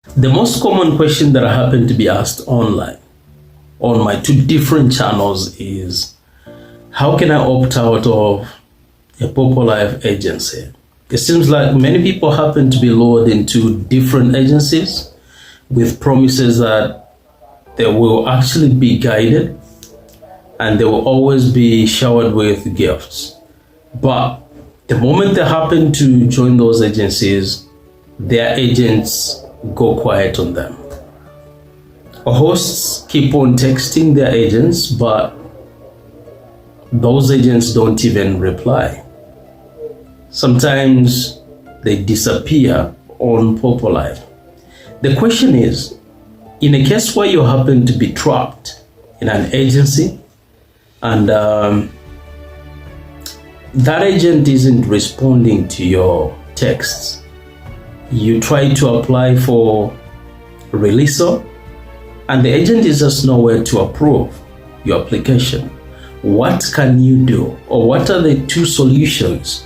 The most common question that I happen to be asked online on my two different channels is, how can I opt out of a Poppo Life agency? It seems like many people happen to be lured into different agencies with promises that they will actually be guided and they will always be showered with gifts. But the moment they happen to join those agencies, their agents go quiet on them. Hosts keep on texting their agents, but those agents don't even reply. Sometimes they disappear on Poppo Life. The question is, in a case where you happen to be trapped in an agency and that agent isn't responding to your texts, you try to apply for releaser and the agent is just nowhere to approve your application. What can you do, or what are the two solutions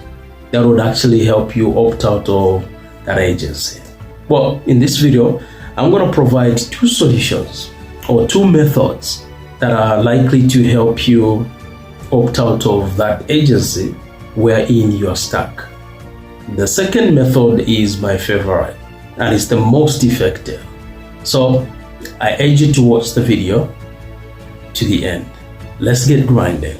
that would actually help you opt out of that agency? Well, in this video, I'm going to provide two solutions or two methods that are likely to help you opt out of that agency wherein you're stuck. The second method is my favorite and it's the most effective. So I urge you to watch the video to the end. Let's get grinding.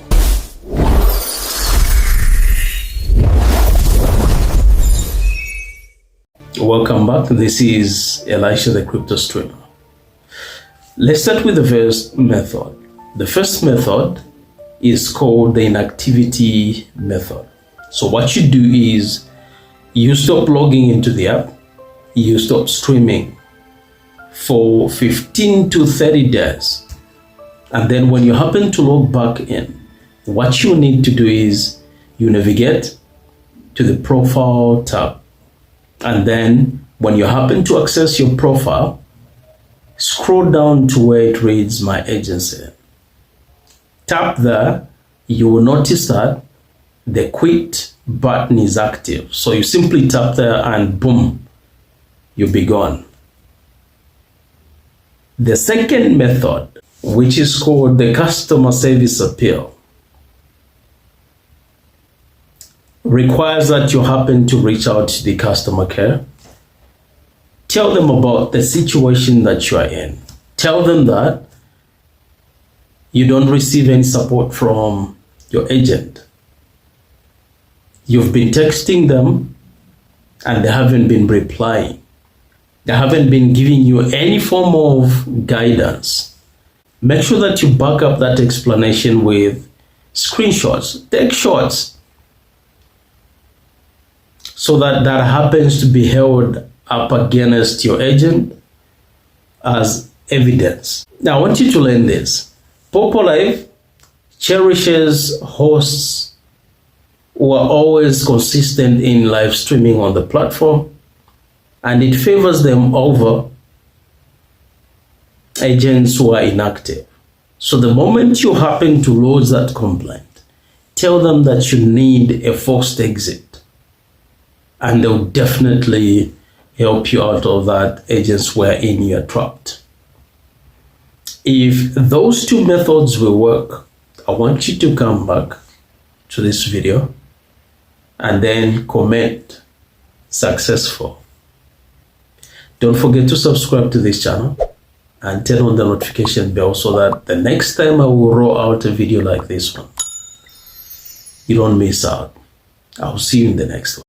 Welcome back. This is Elisha the Crypto Streamer. Let's start with the first method. The first method is called the inactivity method. So what you do is you stop logging into the app, you stop streaming for 15 to 30 days. And then when you happen to log back in, what you need to do is you navigate to the profile tab. And then when you happen to access your profile, scroll down to where it reads My Agency. Tap there, you will notice that the quit button is active. So you simply tap there and boom, you'll be gone. The second method, which is called the customer service appeal, requires that you happen to reach out to the customer care. Tell them about the situation that you are in. Tell them that you don't receive any support from your agent. You've been texting them and they haven't been replying. They haven't been giving you any form of guidance. Make sure that you back up that explanation with screenshots. Take shots so that happens to be held up against your agent as evidence. Now I want you to learn this. Poppo Life cherishes hosts who are always consistent in live streaming on the platform, and it favors them over agents who are inactive. So the moment you happen to lodge that complaint, tell them that you need a forced exit, and they'll definitely help you out of that agency wherein you're trapped. If those two methods will work, I want you to come back to this video and then comment successful. Don't forget to subscribe to this channel and turn on the notification bell so that the next time I will roll out a video like this one, you don't miss out. I'll see you in the next one.